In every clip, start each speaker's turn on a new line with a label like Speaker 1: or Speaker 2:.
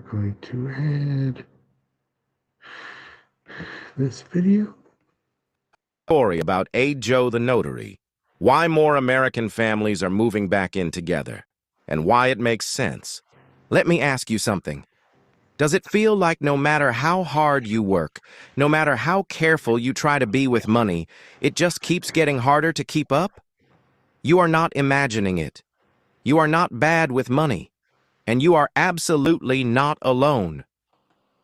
Speaker 1: going to add this video.
Speaker 2: Story about A. Joe the Notary, why more American families are moving back in together, and why it makes sense. Let me ask you something. Does it feel like no matter how hard you work, no matter how careful you try to be with money, it just keeps getting harder to keep up? You are not imagining it. You are not bad with money, and you are absolutely not alone.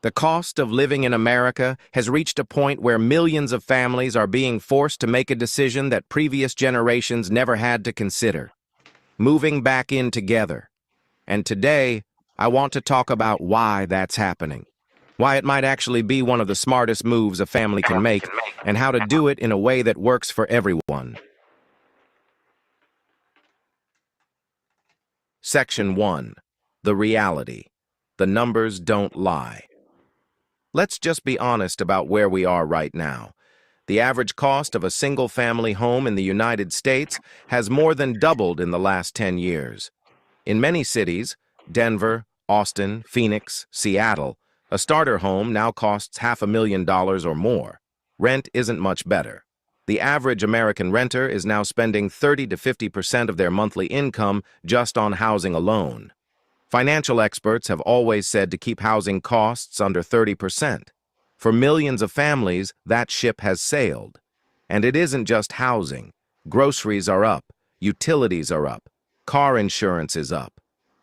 Speaker 2: The cost of living in America has reached a point where millions of families are being forced to make a decision that previous generations never had to consider: moving back in together. And today, I want to talk about why that's happening, why it might actually be one of the smartest moves a family can make, and how to do it in a way that works for everyone. Section 1. The reality. The numbers don't lie. Let's just be honest about where we are right now. The average cost of a single-family home in the United States has more than doubled in the last 10 years. In many cities, Denver, Austin, Phoenix, Seattle, a starter home now costs $500,000 or more. Rent isn't much better. The average American renter is now spending 30 to 50% of their monthly income just on housing alone. Financial experts have always said to keep housing costs under 30%. For millions of families, that ship has sailed. And it isn't just housing. Groceries are up, utilities are up, car insurance is up.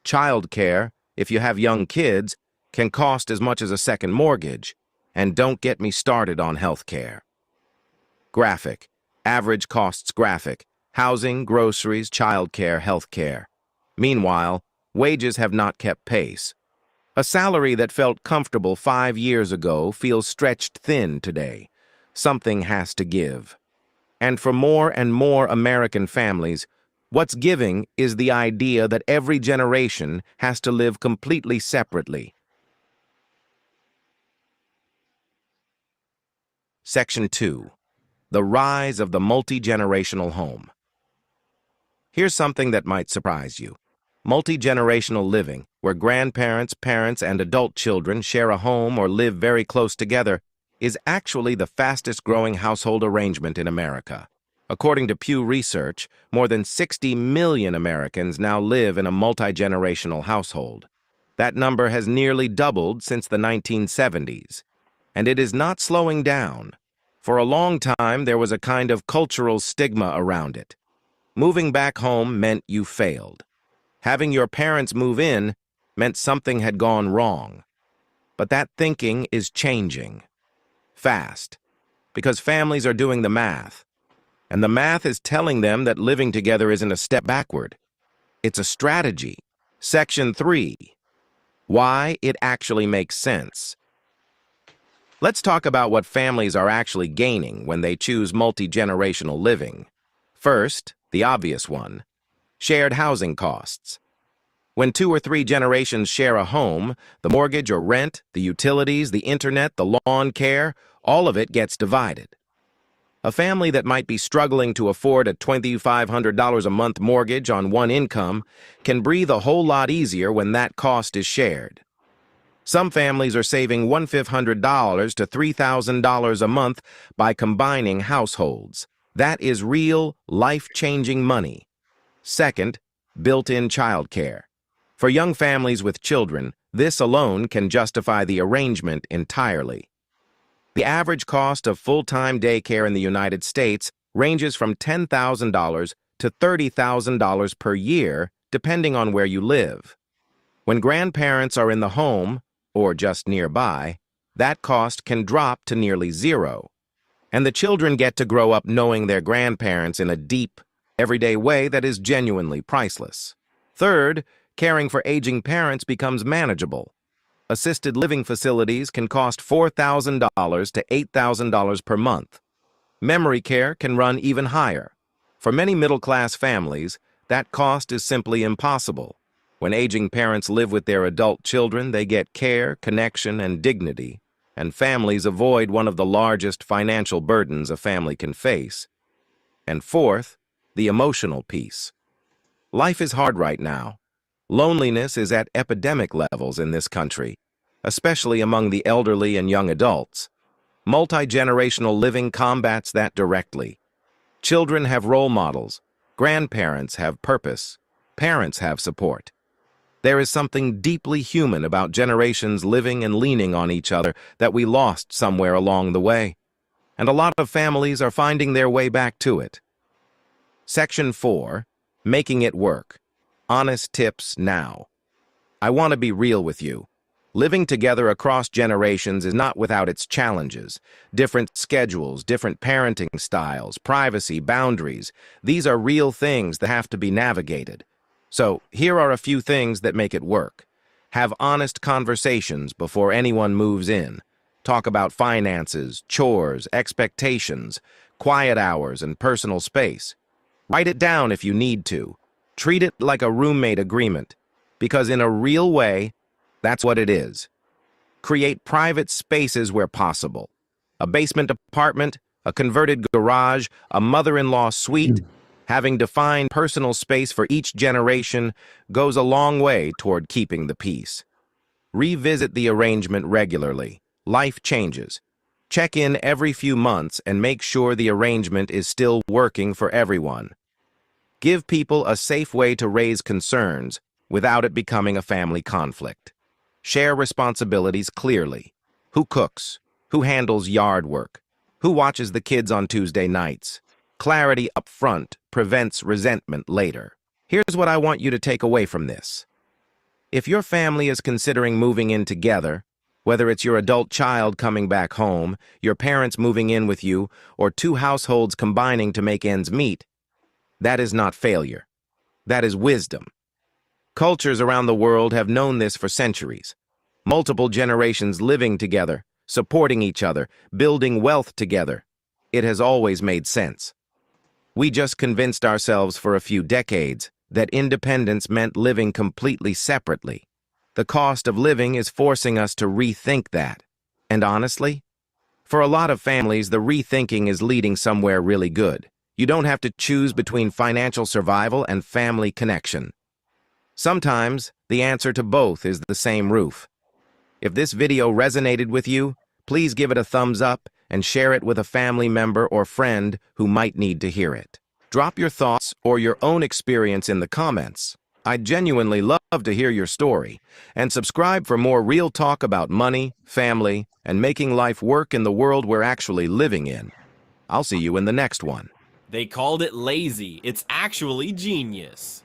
Speaker 2: Child care, if you have young kids, can cost as much as a second mortgage. And don't get me started on health care. Graphic. Average costs graphic. Housing, groceries, child care, health care. Meanwhile, wages have not kept pace. A salary that felt comfortable 5 years ago feels stretched thin today. Something has to give. And for more and more American families, what's giving is the idea that every generation has to live completely separately. Section 2. The rise of the multi-generational home. Here's something that might surprise you. Multi-generational living, where grandparents, parents, and adult children share a home or live very close together, is actually the fastest-growing household arrangement in America. According to Pew Research, more than 60 million Americans now live in a multi-generational household. That number has nearly doubled since the 1970s. And it is not slowing down. For a long time, there was a kind of cultural stigma around it. Moving back home meant you failed. Having your parents move in meant something had gone wrong. But that thinking is changing. Fast. Because families are doing the math. And the math is telling them that living together isn't a step backward. It's a strategy. Section 3. Why it actually makes sense. Let's talk about what families are actually gaining when they choose multi-generational living. First, the obvious one. Shared housing costs. When 2 or 3 generations share a home, the mortgage or rent, the utilities, the internet, the lawn care, all of it gets divided. A family that might be struggling to afford a $2,500 a month mortgage on one income can breathe a whole lot easier when that cost is shared. Some families are saving $1,500 to $3,000 a month by combining households. That is real, life-changing money. Second, built-in childcare. For young families with children, this alone can justify the arrangement entirely. The average cost of full-time daycare in the United States ranges from $10,000 to $30,000 per year, depending on where you live. When grandparents are in the home, or just nearby, that cost can drop to nearly zero. And the children get to grow up knowing their grandparents in a deep, everyday way that is genuinely priceless. Third, caring for aging parents becomes manageable. Assisted living facilities can cost $4,000 to $8,000 per month. Memory care can run even higher. For many middle-class families, that cost is simply impossible. When aging parents live with their adult children, they get care, connection, and dignity, and families avoid one of the largest financial burdens a family can face. And fourth, the emotional piece. Life is hard right now. Loneliness is at epidemic levels in this country, especially among the elderly and young adults. Multi-generational living combats that directly. Children have role models, grandparents have purpose, parents have support. There is something deeply human about generations living and leaning on each other that we lost somewhere along the way, and a lot of families are finding their way back to it. Section 4, Making It Work. Honest tips now. I want to be real with you. Living together across generations is not without its challenges. Different schedules, different parenting styles, privacy, boundaries. These are real things that have to be navigated. So, here are a few things that make it work. Have honest conversations before anyone moves in. Talk about finances, chores, expectations, quiet hours, and personal space. Write it down if you need to. Treat it like a roommate agreement, because in a real way, that's what it is. Create private spaces where possible. A basement apartment, a converted garage, a mother-in-law suite. Having defined personal space for each generation goes a long way toward keeping the peace. Revisit the arrangement regularly. Life changes. Check in every few months and make sure the arrangement is still working for everyone. Give people a safe way to raise concerns without it becoming a family conflict. Share responsibilities clearly. Who cooks? Who handles yard work? Who watches the kids on Tuesday nights? Clarity up front prevents resentment later. Here's what I want you to take away from this. If your family is considering moving in together, whether it's your adult child coming back home, your parents moving in with you, or two households combining to make ends meet, that is not failure. That is wisdom. Cultures around the world have known this for centuries. Multiple generations living together, supporting each other, building wealth together. It has always made sense. We just convinced ourselves for a few decades that independence meant living completely separately. The cost of living is forcing us to rethink that. And honestly, for a lot of families, the rethinking is leading somewhere really good. You don't have to choose between financial survival and family connection. Sometimes, the answer to both is the same roof. If this video resonated with you, please give it a thumbs up and share it with a family member or friend who might need to hear it. Drop your thoughts or your own experience in the comments. I'd genuinely love to hear your story. And subscribe for more real talk about money, family, and making life work in the world we're actually living in. I'll see you in the next one.
Speaker 3: They called it lazy. It's actually genius.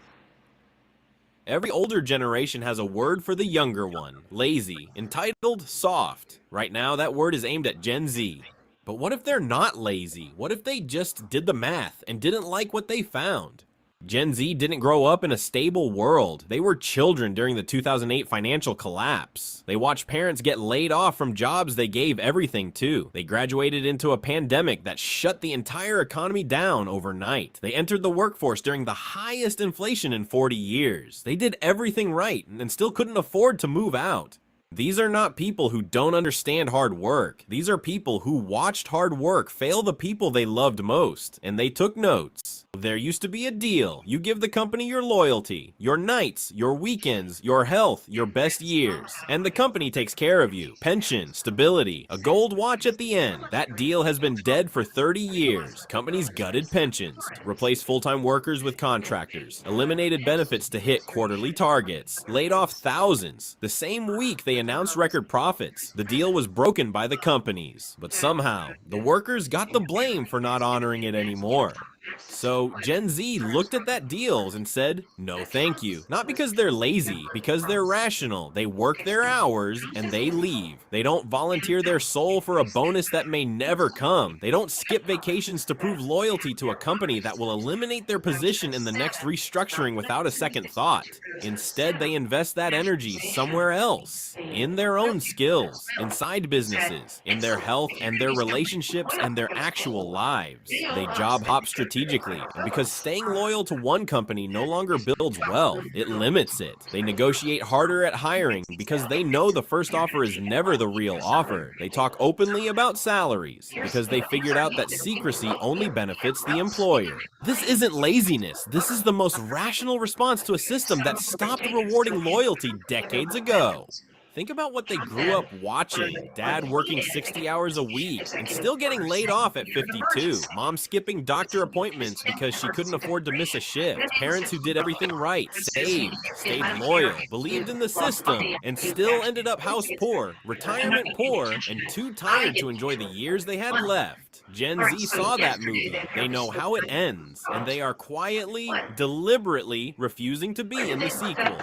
Speaker 3: Every older generation has a word for the younger one, lazy, entitled soft. Right now, that word is aimed at Gen Z. But what if they're not lazy? What if they just did the math and didn't like what they found? Gen Z didn't grow up in a stable world. They were children during the 2008 financial collapse. They watched parents get laid off from jobs they gave everything to. They graduated into a pandemic that shut the entire economy down overnight. They entered the workforce during the highest inflation in 40 years. They did everything right and still couldn't afford to move out. These are not people who don't understand hard work. These are people who watched hard work fail the people they loved most, and they took notes. There used to be a deal. You give the company your loyalty, your nights, your weekends, your health, your best years. And the company takes care of you. Pension, stability, a gold watch at the end. That deal has been dead for 30 years. Companies gutted pensions, replaced full-time workers with contractors, eliminated benefits to hit quarterly targets, laid off thousands. The same week they announced record profits. The deal was broken by the companies, but somehow the workers got the blame for not honoring it anymore. So Gen Z looked at that deal and said, no thank you. Not because they're lazy, because they're rational. They work their hours and they leave. They don't volunteer their soul for a bonus that may never come. They don't skip vacations to prove loyalty to a company that will eliminate their position in the next restructuring without a second thought. Instead, they invest that energy somewhere else, in their own skills, in side businesses, in their health and their relationships and their actual lives. They job hop strategically, and because staying loyal to one company no longer builds wealth, it limits it. They negotiate harder at hiring because they know the first offer is never the real offer. They talk openly about salaries because they figured out that secrecy only benefits the employer. This isn't laziness. This is the most rational response to a system that stopped rewarding loyalty decades ago. Think about what they grew up watching. Dad working 60 hours a week and still getting laid off at 52. Mom skipping doctor appointments because she couldn't afford to miss a shift. Parents who did everything right, saved, stayed loyal, believed in the system, and still ended up house poor, retirement poor, and too tired to enjoy the years they had left. Gen Z saw that movie. They know how it ends, and they are quietly, deliberately refusing to be in the sequel.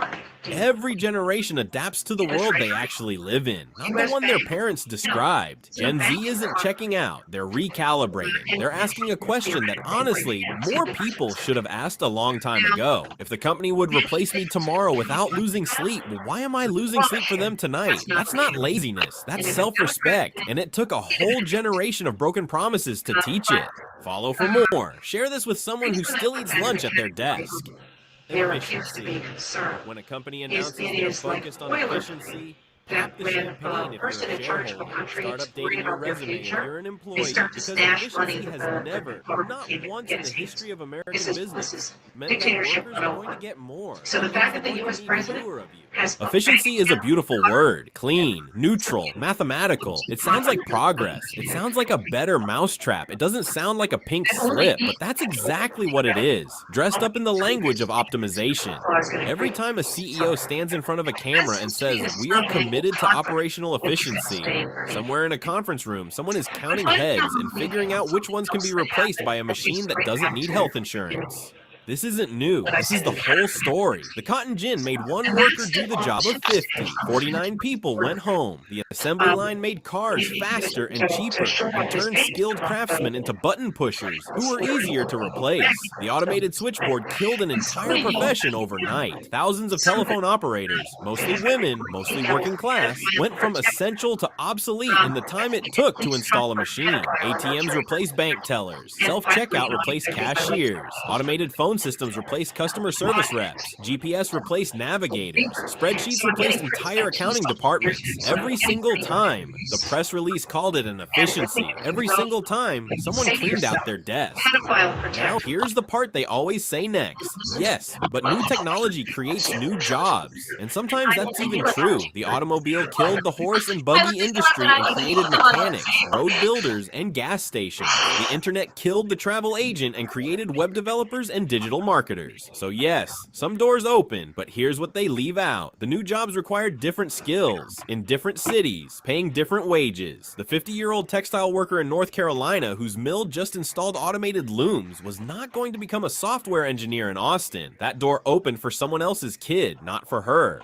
Speaker 3: Every generation adapts to the world they actually live in, not the one their parents described. Gen Z isn't checking out, they're recalibrating. They're asking a question that honestly, more people should have asked a long time ago. If the company would replace me tomorrow without losing sleep, well, why am I losing sleep for them tonight? That's not laziness, that's self-respect, and it took a whole generation of broken promises to teach it. Follow for more. Share this with someone who still eats lunch at their desk. Efficiency. When a company announces they're focused on efficiency, tap the champagne if you're a shareholder. Start updating your resume if you're an employee, because efficiency has never, not once in the history of American business, meant that workers are going to get more.
Speaker 4: So the fact that the U.S. president has
Speaker 3: efficiency is a beautiful word. Clean, neutral, mathematical. It sounds like progress. It sounds like a better mousetrap. It doesn't sound like a pink slip, but that's exactly what it is. Dressed up in the language of optimization. Every time a CEO stands in front of a camera and says, "We are committed to operational efficiency," somewhere in a conference room, someone is counting heads and figuring out which ones can be replaced by a machine that doesn't need health insurance. This isn't new. This is the whole story. The cotton gin made one worker do the job of 50. 49 people went home. The assembly line made cars faster and cheaper and turned skilled craftsmen into button pushers who were easier to replace. The automated switchboard killed an entire profession overnight. Thousands of telephone operators, mostly women, mostly working class, went from essential to obsolete in the time it took to install a machine. ATMs replaced bank tellers. Self-checkout replaced cashiers. Automated phone systems replaced customer service reps. GPS replaced navigators. Spreadsheets replaced entire accounting departments. Every single time, the press release called it an efficiency. Every single time, someone cleaned out their desk. Now here's the part they always say next. Yes, but new technology creates new jobs. And sometimes that's even true. The automobile killed the horse and buggy industry and created mechanics, road builders, and gas stations. The internet killed the travel agent and created web developers and digital marketers. So yes, some doors open, but here's what they leave out. The new jobs require different skills, in different cities, paying different wages. The 50-year-old textile worker in North Carolina whose mill just installed automated looms was not going to become a software engineer in Austin. That door opened for someone else's kid, not for her.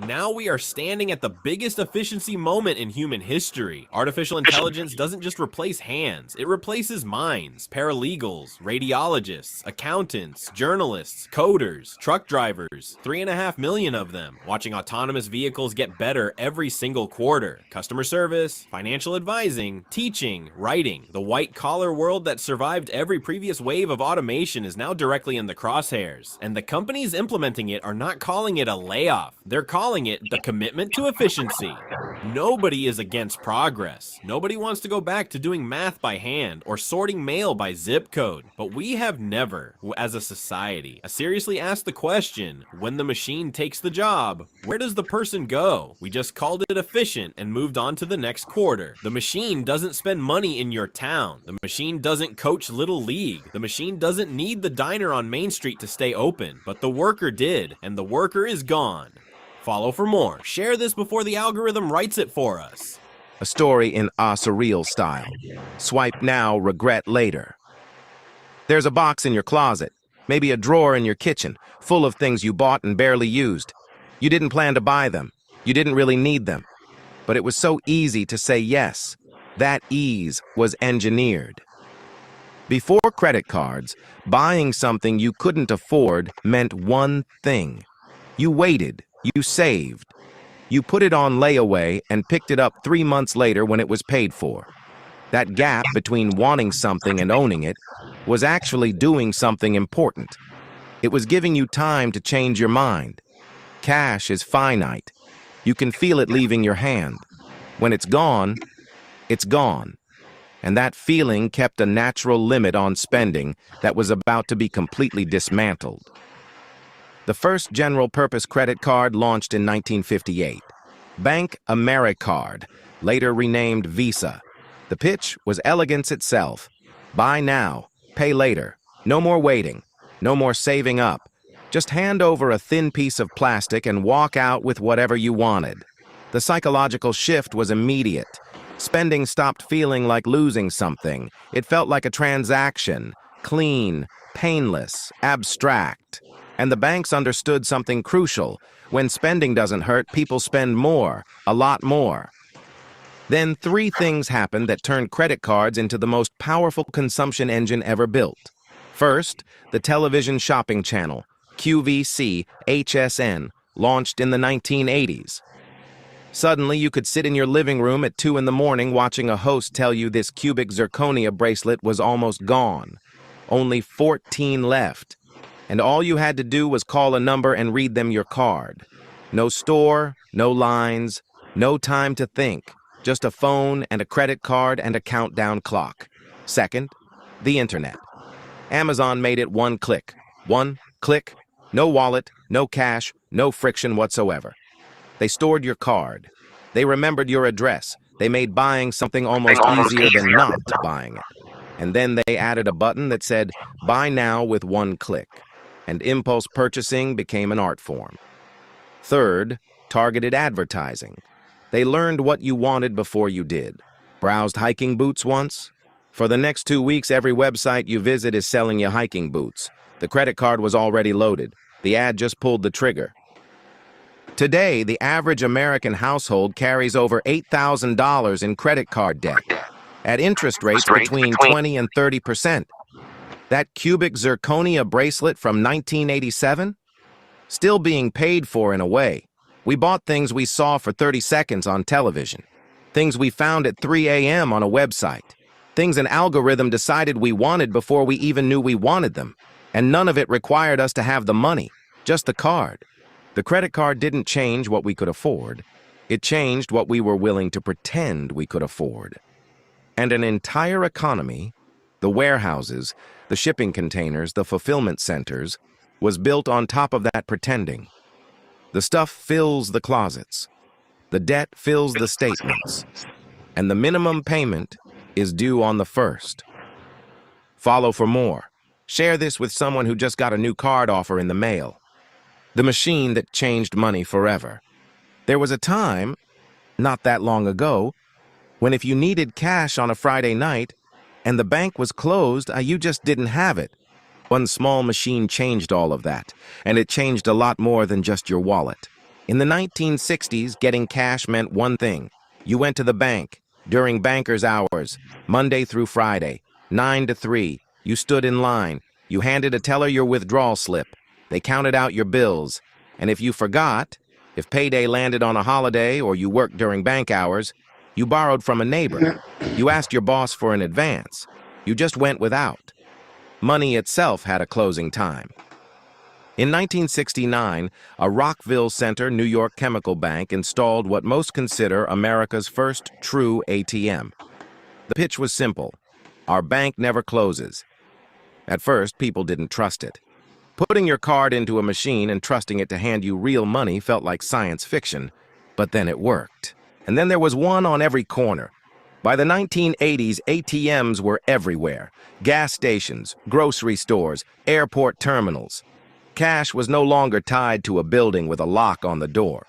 Speaker 3: Now we are standing at the biggest efficiency moment in human history. Artificial intelligence doesn't just replace hands, it replaces minds, paralegals, radiologists, accountants, journalists, coders, truck drivers, 3.5 million of them, watching autonomous vehicles get better every single quarter. Customer service, financial advising, teaching, writing. The white-collar world that survived every previous wave of automation is now directly in the crosshairs, and the companies implementing it are not calling it a layoff. They're calling it the commitment to efficiency. Nobody is against progress. Nobody wants to go back to doing math by hand or sorting mail by zip code. But we have never, as a society, seriously asked the question, when the machine takes the job, where does the person go? We just called it efficient and moved on to the next quarter. The machine doesn't spend money in your town. The machine doesn't coach Little League. The machine doesn't need the diner on Main Street to stay open. But the worker did, and the worker is gone. Follow for more. Share this before the algorithm writes it for us.
Speaker 2: A story in surreal style. Swipe now, regret later. There's a box in your closet, maybe a drawer in your kitchen, full of things you bought and barely used. You didn't plan to buy them. You didn't really need them. But it was so easy to say yes. That ease was engineered. Before credit cards, buying something you couldn't afford meant one thing. You waited. You saved. You put it on layaway and picked it up 3 months later when it was paid for. That gap between wanting something and owning it was actually doing something important. It was giving you time to change your mind. Cash is finite. You can feel it leaving your hand. When it's gone, it's gone. And that feeling kept a natural limit on spending that was about to be completely dismantled. The first general-purpose credit card launched in 1958. Bank AmeriCard, later renamed Visa. The pitch was elegance itself. Buy now, pay later. No more waiting, no more saving up. Just hand over a thin piece of plastic and walk out with whatever you wanted. The psychological shift was immediate. Spending stopped feeling like losing something. It felt like a transaction, clean, painless, abstract. And the banks understood something crucial. When spending doesn't hurt, people spend more, a lot more. Then three things happened that turned credit cards into the most powerful consumption engine ever built. First, the television shopping channel, QVC, HSN, launched in the 1980s. Suddenly, you could sit in your living room at 2 in the morning watching a host tell you this cubic zirconia bracelet was almost gone. Only 14 left. And all you had to do was call a number and read them your card. No store, no lines, no time to think. Just a phone and a credit card and a countdown clock. Second, the internet. Amazon made it one click. One click, no wallet, no cash, no friction whatsoever. They stored your card. They remembered your address. They made buying something almost easier than not buying it. And then they added a button that said, buy now with one click. And impulse purchasing became an art form. Third, targeted advertising. They learned what you wanted before you did. Browsed hiking boots once? For the next 2 weeks, every website you visit is selling you hiking boots. The credit card was already loaded. The ad just pulled the trigger. Today, the average American household carries over $8,000 in credit card debt, at interest rates between 20 and 30%. That cubic zirconia bracelet from 1987? Still being paid for in a way. We bought things we saw for 30 seconds on television. Things we found at 3 a.m. on a website. Things an algorithm decided we wanted before we even knew we wanted them. And none of it required us to have the money, just the card. The credit card didn't change what we could afford. It changed what we were willing to pretend we could afford. And an entire economy, the warehouses, the shipping containers, the fulfillment centers, was built on top of that pretending. The stuff fills the closets. The debt fills the statements. And the minimum payment is due on the 1st. Follow for more. Share this with someone who just got a new card offer in the mail. The machine that changed money forever. There was a time, not that long ago, when if you needed cash on a Friday night and the bank was closed, you just didn't have it. One small machine changed all of that, and it changed a lot more than just your wallet. In the 1960s, getting cash meant one thing. You went to the bank during banker's hours, Monday through Friday, 9 to 3. You stood in line. You handed a teller your withdrawal slip. They counted out your bills. And if you forgot, if payday landed on a holiday or you worked during bank hours, you borrowed from a neighbor. You asked your boss for an advance. You just went without. Money itself had a closing time. In 1969, a Rockville Center New York chemical bank installed what most consider America's first true ATM. The pitch was simple. Our bank never closes. At first, people didn't trust it. Putting your card into a machine and trusting it to hand you real money felt like science fiction, but then it worked. And then there was one on every corner. By the 1980s, ATMs were everywhere. Gas stations, grocery stores, airport terminals. Cash was no longer tied to a building with a lock on the door.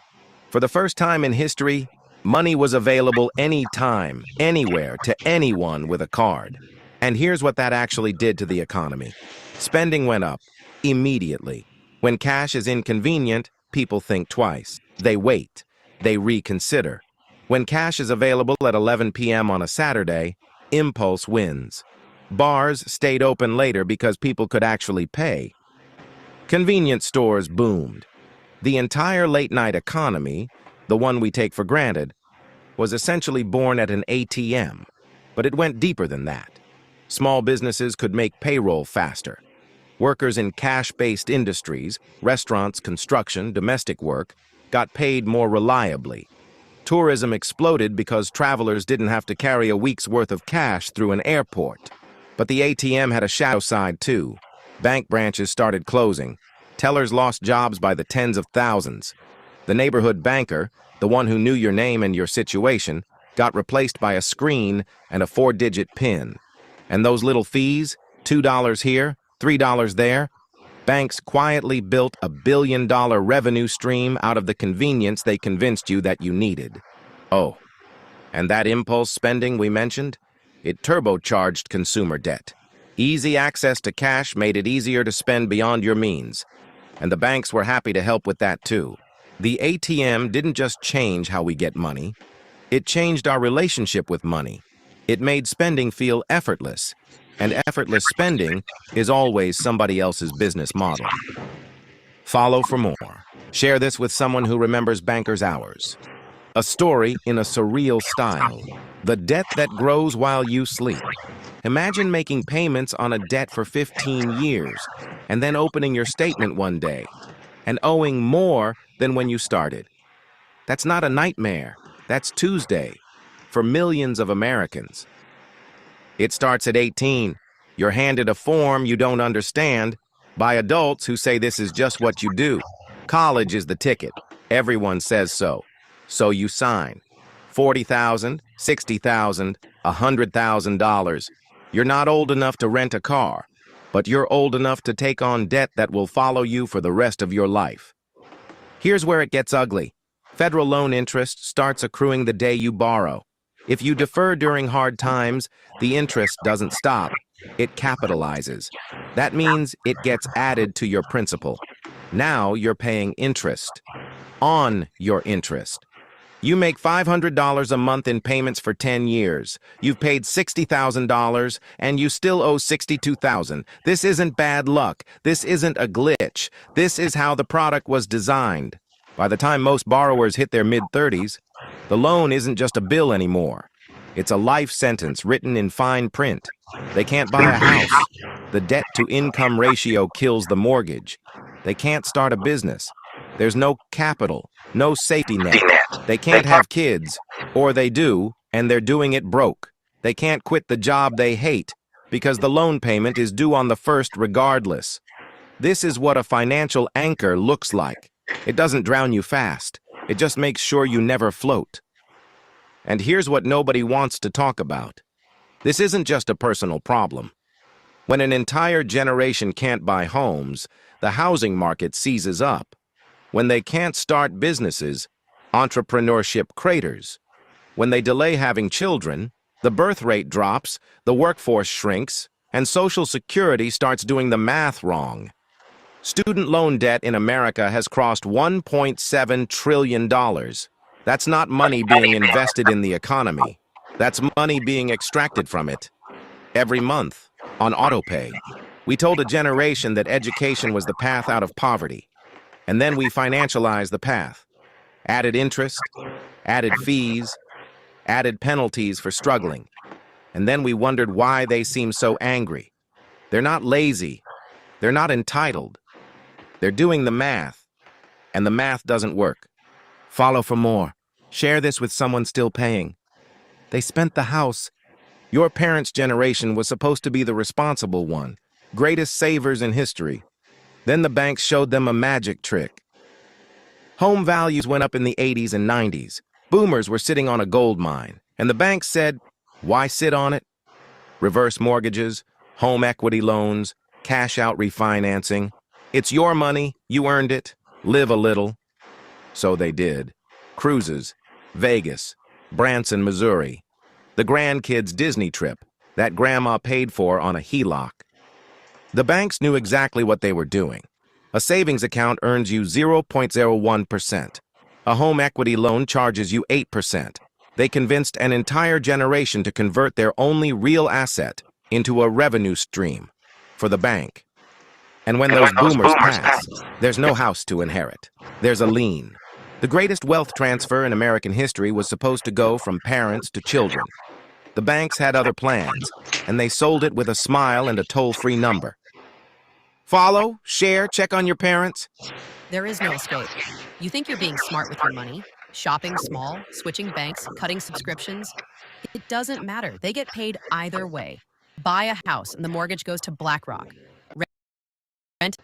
Speaker 2: For the first time in history, money was available anytime, anywhere, to anyone with a card. And here's what that actually did to the economy. Spending went up. Immediately. When cash is inconvenient, people think twice. They wait. They reconsider. When cash is available at 11 p.m. on a Saturday, impulse wins. Bars stayed open later because people could actually pay. Convenience stores boomed. The entire late-night economy, the one we take for granted, was essentially born at an ATM. But it went deeper than that. Small businesses could make payroll faster. Workers in cash-based industries, restaurants, construction, domestic work, got paid more reliably. Tourism exploded because travelers didn't have to carry a week's worth of cash through an airport. But the ATM had a shadow side too. Bank branches started closing. Tellers lost jobs by the tens of thousands. The neighborhood banker, the one who knew your name and your situation, got replaced by a screen and a 4-digit PIN. And those little fees, $2 here, $3 there, banks quietly built a billion-dollar revenue stream out of the convenience they convinced you that you needed. Oh, and that impulse spending we mentioned? It turbocharged consumer debt. Easy access to cash made it easier to spend beyond your means. And the banks were happy to help with that too. The ATM didn't just change how we get money. It changed our relationship with money. It made spending feel effortless. And effortless spending is always somebody else's business model. Follow for more. Share this with someone who remembers banker's hours. A story in a surreal style. The debt that grows while you sleep. Imagine making payments on a debt for 15 years and then opening your statement one day and owing more than when you started. That's not a nightmare. That's Tuesday for millions of Americans. It starts at 18. You're handed a form you don't understand by adults who say this is just what you do. College is the ticket. Everyone says so. So you sign. $40,000, $60,000, $100,000. You're not old enough to rent a car, but you're old enough to take on debt that will follow you for the rest of your life. Here's where it gets ugly. Federal loan interest starts accruing the day you borrow. If you defer during hard times, the interest doesn't stop. It capitalizes. That means it gets added to your principal. Now you're paying interest on your interest. You make $500 a month in payments for 10 years. You've paid $60,000 and you still owe $62,000. This isn't bad luck. This isn't a glitch. This is how the product was designed. By the time most borrowers hit their mid-30s, the loan isn't just a bill anymore. It's a life sentence written in fine print. They can't buy a house. The debt-to-income ratio kills the mortgage. They can't start a business. There's no capital, no safety net. They can't have kids, or they do, and they're doing it broke. They can't quit the job they hate because the loan payment is due on the 1st regardless. This is what a financial anchor looks like. It doesn't drown you fast. It just makes sure you never float. And here's what nobody wants to talk about. This isn't just a personal problem. When an entire generation can't buy homes, the housing market seizes up. When they can't start businesses, entrepreneurship craters. When they delay having children, the birth rate drops, the workforce shrinks, and Social Security starts doing the math wrong. Student loan debt in America has crossed $1.7 trillion. That's not money being invested in the economy. That's money being extracted from it. Every month, on autopay. We told a generation that education was the path out of poverty. And then we financialized the path. Added interest, added fees, added penalties for struggling. And then we wondered why they seem so angry. They're not lazy. They're not entitled. They're doing the math, and the math doesn't work. Follow for more. Share this with someone still paying. They spent the house. Your parents' generation was supposed to be the responsible one, greatest savers in history. Then the banks showed them a magic trick. Home values went up in the 80s and 90s. Boomers were sitting on a gold mine, and the banks said, why sit on it? Reverse mortgages, home equity loans, cash-out refinancing. It's your money, you earned it, live a little. So they did. Cruises, Vegas, Branson, Missouri. The grandkids' Disney trip that grandma paid for on a HELOC. The banks knew exactly what they were doing. A savings account earns you 0.01%. A home equity loan charges you 8%. They convinced an entire generation to convert their only real asset into a revenue stream for the bank. And when those boomers pass, there's no house to inherit. There's a lien. The greatest wealth transfer in American history was supposed to go from parents to children. The banks had other plans, and they sold it with a smile and a toll-free number. Follow, share, check on your parents.
Speaker 5: There is no escape. You think you're being smart with your money, shopping small, switching banks, cutting subscriptions. It doesn't matter. They get paid either way. Buy a house and the mortgage goes to BlackRock. Rent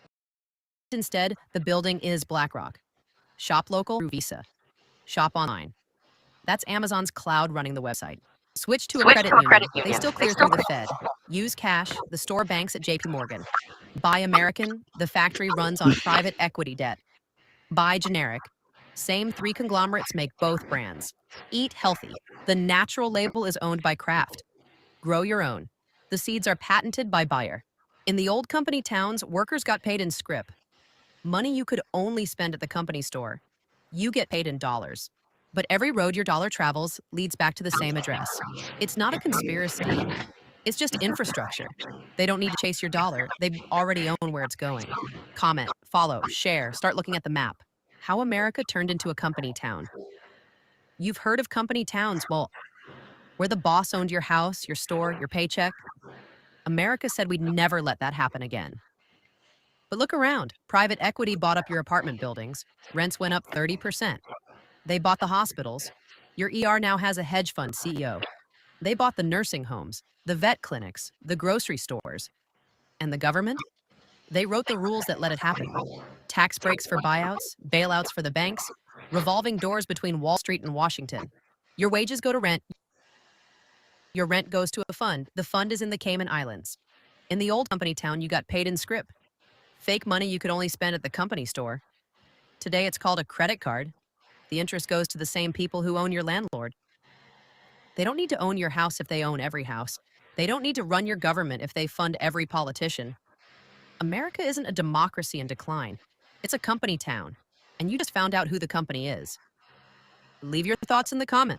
Speaker 5: instead, the building is BlackRock. Shop local through Visa. Shop online. That's Amazon's cloud running the website. Switch to a credit union. They still clear through the Fed. Use cash. The store banks at JP Morgan. Buy American. The factory runs on private equity debt. Buy generic. Same three conglomerates make both brands. Eat healthy. The natural label is owned by Kraft. Grow your own. The seeds are patented by Bayer. In the old company towns, workers got paid in scrip. Money you could only spend at the company store. You get paid in dollars. But every road your dollar travels leads back to the same address. It's not a conspiracy. It's just infrastructure. They don't need to chase your dollar. They already own where it's going. Comment, follow, share, start looking at the map. How America turned into a company town. You've heard of company towns, well, where the boss owned your house, your store, your paycheck. America said we'd never let that happen again. But look around. Private equity bought up your apartment buildings. Rents went up 30%. They bought the hospitals. Your ER now has a hedge fund CEO. They bought the nursing homes, the vet clinics, the grocery stores. And the government? They wrote the rules that let it happen. Tax breaks for buyouts, bailouts for the banks, revolving doors between Wall Street and Washington. Your wages go to rent. Your rent goes to a fund. The fund is in the Cayman Islands. In the old company town, you got paid in scrip. Fake money you could only spend at the company store. Today, it's called a credit card. The interest goes to the same people who own your landlord. They don't need to own your house if they own every house. They don't need to run your government if they fund every politician. America isn't a democracy in decline. It's a company town. And you just found out who the company is. Leave your thoughts in the comments.